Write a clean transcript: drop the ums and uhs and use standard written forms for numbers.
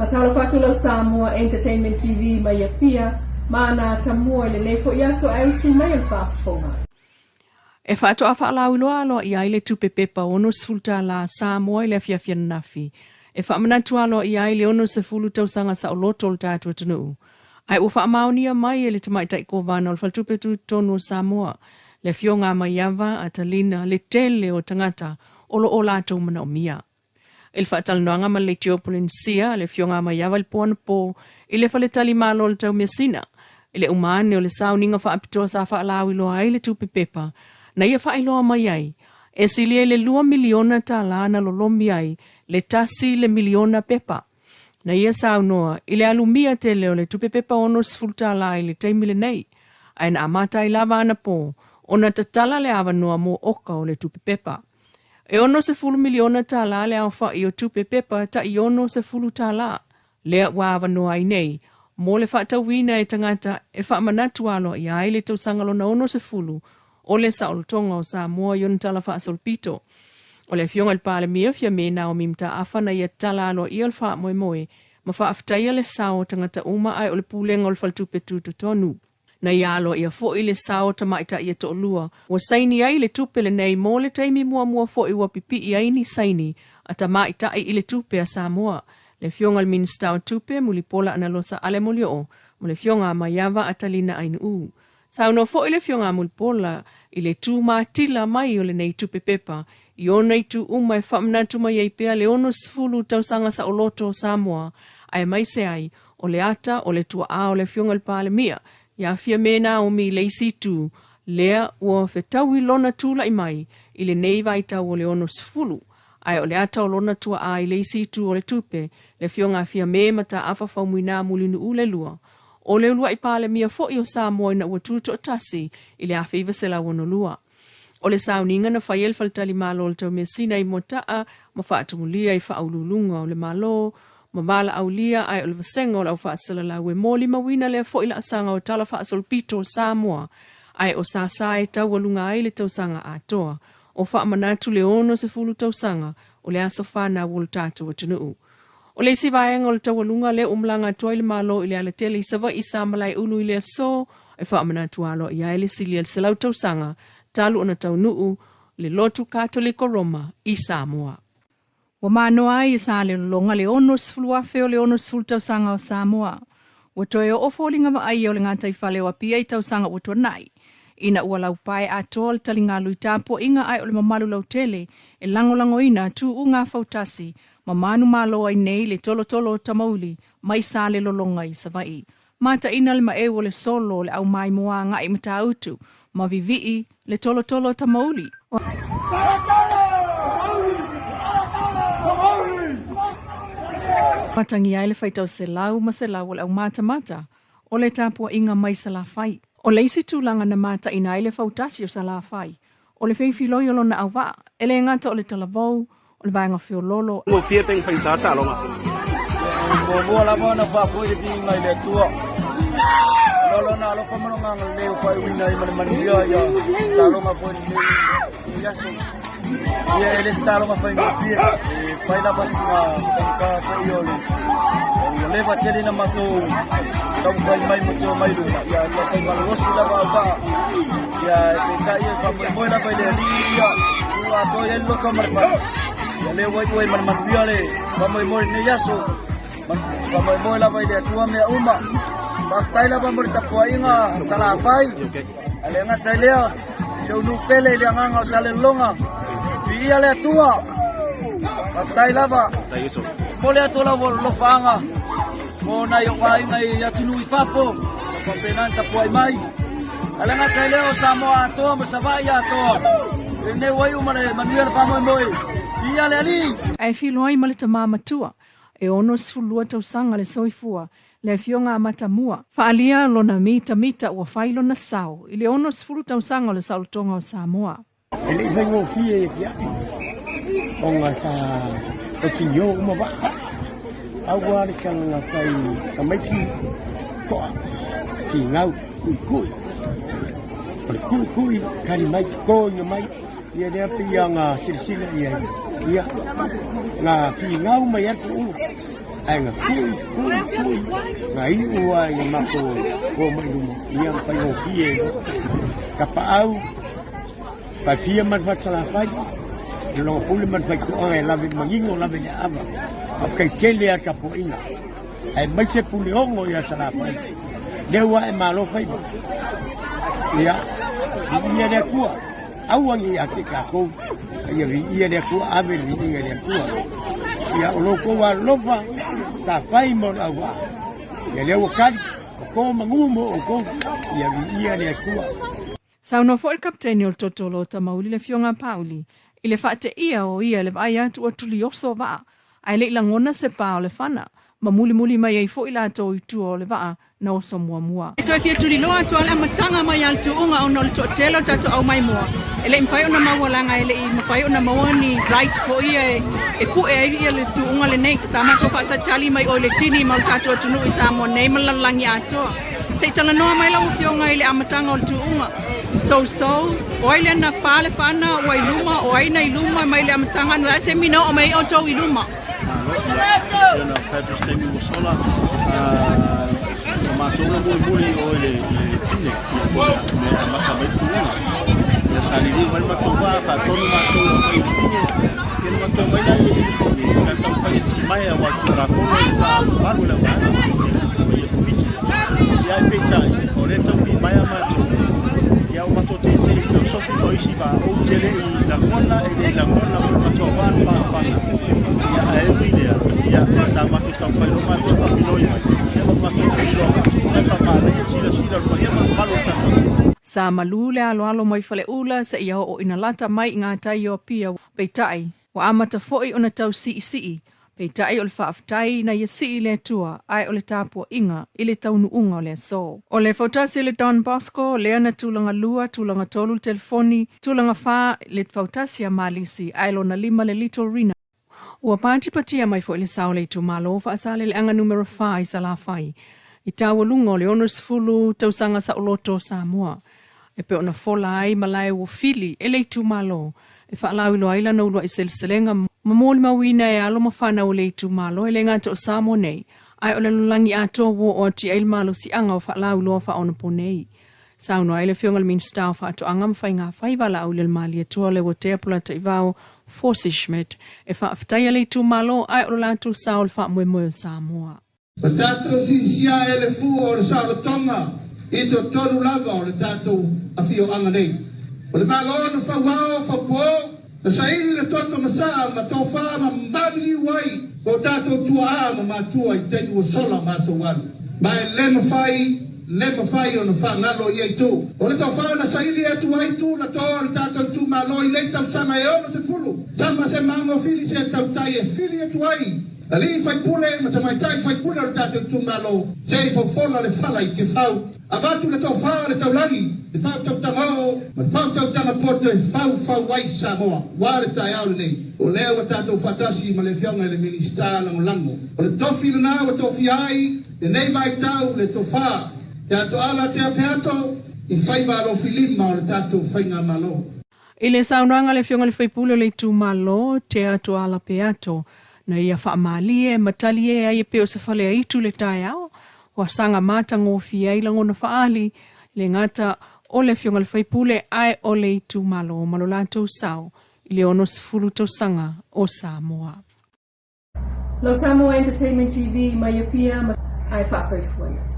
Patalo patula Samoa Entertainment TV mai pia mana tamua le lefo yaso ai si mai fafonga. E whaato a whaalauiloa aloa i aile tupe pepa ono sfulta la Samoa i le fiafia nafi. E whaamanatu aloa i aile ono se fulu tausanga sa o loto o tātua tanu. Ai o whaamaunia mai e le tamaitai ko vana o le whaltupe tu tonu o Samoa. Le fionga mai ava a talina le tele o tangata o lo o lātou mana o mia. Il whaatalanoanga ma le Teopolinsia, le fionga mai ava le poana po, i le whaletali malo le tau mesina, i le umane o le sauninga whaapitoa sa whaalauiloa ai le tupe pepa, na ia whaailoa mai ai, e silia le 2 miliona ta lana lolomi ai, le tasi le miliona pepa. Na ia saunoa, i le alumia te leo le tupe pepa ono sfulta la i le teimile nei, ai na amata i lava ana po, ona tatala le avanoa mo oka o le tupe pepa. E ono se 10 miliona ta la le awha i o tupe pepa ta i ono se 10 ta la. Lea wawa noa i nei, mo le whaatawina e tangata e whaamanatu alo i aile tau sangalo na ono se 10, o le sa olotonga o Samoa i tala wha asolpito. O le fionga il pale mia fia mena o mimta afana i tala alo i al wha moe moe, ma wha aftaia le sao tangata uma ai o le pulenga o le faltupe tutu tonu. Na ialo ia fo i le sao tamaita ia to lua, wa saini ai le tupe le nei mo le taimi mua fo i wapipi i aini saini, a tamaita ai i le tupe a Samoa. Le fionga al minista o tupe mulipola analosa ale molio o, mo le fionga maiava atalina ainu u. Sauno fo i le fionga mulipola i le tu maatila mai o le nei tupe pepa, i ona i tu uma e whamnatu mai ei pea le ono sfulu tausanga sa o loto o Samoa, ai mai se ai, o le ata o le tua a o le fionga al pale mia, ia fia mena o mi leisi tu, lea ua whetaui lona tula i mai, i le nei vai tau o le ono sfulu. Ai o le ata o lona tua a i leisi tu o le tupe, le fionga fia me mata afa whaumuina mulinu ule lua. O le lua i pale mia fo i o Samoa ina ua tuto o tasi, i le awhi vasela wano lua. O le sauninga na whaiel faltali malo o le tau mesina i motaa, ma whaatumulia i whaaululunga o le malo, mabala aulia ai o le vasenga o le au whaasala la ue moli mawina lea fo ila asanga o tala whaasolpito o Samoa, ai o sāsae tau alunga ai le tausanga atoa, o whaamanatu le ono se fulu tausanga o le aso whana wul tātua o tunuu. O le sivaenga o le tau alunga le umlanga atoa ile malo ile ale tele i sawa i samalai ulu ile so, e whaamanatu alo i aile sili al selau tausanga, talu ona tau nuu, le lotu katoliko Roma i Samoa. Wa manoa i sa le longa le ono sfulu afe o le ono sfulu tausanga o Samoa. Wa toe o ofolinga wa ai o le ngata i whale wa pia i tausanga o tua nai. Ina ua lau pae a toa le talinga lui tapo inga ai o le mamalu lau tele e langolango ina tu unga fautasi mamanu malo ai nei le tolo tolo tamauli mai sa le lolonga i savai. Mata ina le maewo le solo le au mai mua ngai mata utu ma vivii le tolo tolo tamauli. Matangi ai le whaitau se lau ma se lau au mata o le tapua inga mai sa la whai. O le isi tūlanga na mata ina ai le fautasi o sa la whai. O le whiwhiloi o lona au wa, ele ngata o le talavou, o le vaenga whiololo. Mo fia peng whaitata longa. Mo la mo na wha pui di ngai le tua. Lolo na lo kamano ngang le whai wina i manmangia ya. Talonga pui ni yaso. Ia ele talonga whai ngapia. Whai la basima ka whai oli. Leva tele na mato. Kau whai mai mato mai lu. Ia lo kai malosi la ba. Ia te kai ka mo la whai le ria. Ua to ia lo kamar pa. Ia le wai manmangia le. Ka mo ni yaso. Ka mo la whai le tua me uma. Baktai la ba mo ta poinga sala whai. Ale nga tai lea. Seu nu pele le nganga sale longa. Ia le tua. Baktai la ba. Mole atola lo fanga. Mo na yo wai ngai ya tinu i papo. Ko penan ta puai mai. Ala nga kai leo Samoa to mo savai to. Ne wai umane manuel pa moi. Ia le ali. Ai filoi male ta mama tua. E ono sfulua tau sanga le soifua. Le fionga matamua. Faalia lona mita ua failo na sao. Ile ono sfulu tau sanga le sautonga o Samoa. Ele vengo fie ya. Onga sa o kinyo mo ba. Awa le kanga kai kamaiki ko ki ngau kui kari mai ko nyo mai ia dia pianga silsila ia Ia. Ngā ki ngau mai atu ua. Ai ngā kui. Ngā iua i mako o mai lumo. Ia pai o kie. Ka paau. Pa pia man fatala pai. Lo puli man fai ko e lave mangingo lave ni ava. Kai kele a ka poinga. Ai mai se puli ongo ia sala pai. Dewa e malo fai. Ia. Ia de kua. Awang ia ke ka ko. Ia de kua ave ia de kua. Ia lo ko wa lofa sa fai mo awa. Ia le wakan ko mangumo ko. Ia de kua. Sauno fo il kapteni o totolo ta mauli le fionga Pauli. Ile fate ia o ia le vai atu o tulioso va. Ai le langona se pa o le fana. Ma muli mai ai fo ila to itu o le va na o Samoa. E toi fia tulilo atu ala matanga mai al tuunga o nol to telo tatu au mai moa. Ele mfai ona mawalanga ele mfai ona mawani rights fo ia e pu e ia le tuunga le nei sama so fata tali mai o le tini mal tatu tunu i Samoa nei malalangi atu. Se tala noa mai lau fionga ele amatanga o tuunga. So oile na pale fana o iluma o aina iluma mai le amatanga no ate mina o mai o to iluma. Ena Pedro Stemi Musola ma sono muy oile pine me maka mai tuunga. Ya saliri mai matoba fa tonu matoba mai pine. Ena matoba mai sa tau mai wa tura ko sa baru la bana. Ya pecha o le tau mai amato. Ya uma to te filosofi o isi ba o tele I la kona ma to ban pa ya e idea ya sa ma to pa no ma to pa no ya ma to ya pa ma le sila ko ya ma lo ta Sa malule alo mai fale ula sa ia o ina lata mai ngā tai o pia peitai wa amata foi ona tau si peitai o le whaaftai na ia si le tua ai o le tāpua inga I le taunu unga o le so. O le fautasi le Don Bosco, lea na tūlanga lua, tūlanga tolu telefoni, tūlanga wha le fautasi a malisi ai lo na 5 le Little Rina. Ua pātipatia mai fo le sao le tu malo whaasale le anga numero 5 sa la whai. I tāua lunga o le onus fulu tausanga sa oloto Samoa. E pe ona fola ai malai o fili e le tu malo. E whaalau ilo aila na ulua I selselenga mamoli mawina e alo mawhana o le tu malo e le ngata o Samoa nei. Ai o le lulangi ato wo o ti eil malo si anga o whaalau ilo wha ona po nei. Sauno ai le whiongal min stau wha ato anga mwhai ngā whaiwala au le mali atua le wo te apula ta iwao Forsishmet e whaaftai le tu malo ai o latu sao le wha mwe o Samoa. O tātou sisia e le fu o le sao le tonga I to tonu lava o le tātou a fio anga nei. O le malo na whawao whapo na saini le toto masaa ma tō wha ma mbabili wai o tātou tua a ma matua I tenu o sola mātou wanu. Ma e le mawhai o na wha ngalo I ei tū. O le tō wha na saini e tu ai tū na tō le tātou tū malo I le tau sama e ono se fulu. Sama se mango fili se tau tai e fili e tu ai. Ali fai pule ma tamai tai fai pule o le tātou tū malo. Se I fofola le whala I te whau. Abatu le tau wha le tau langi. Le whau tau tangao. Ma le whau tau tanga pote whau wai Samoa. Ware tai au le nei. O lea wa tātou whatasi ma le whionga le minista lango. O le tofi le nā wa tofi ai. Le nei vai tau le to wha. Te ato ala te apeato. I whai malo filima o le tātou whainga malo. I le saunanga le whionga le whaipulo le tu malo te ato ala peato. Na ia whaamalie matalie ai e peo se whale a itu le tai au. Wa sanga mata ngofi ai langona whaali. Le ngata o le whionga le whaipule ai o le itu malo lato sao. I le ono sifuru tau sanga o Samoa. Lo Samoa Entertainment TV mai pia ai whasoi foi.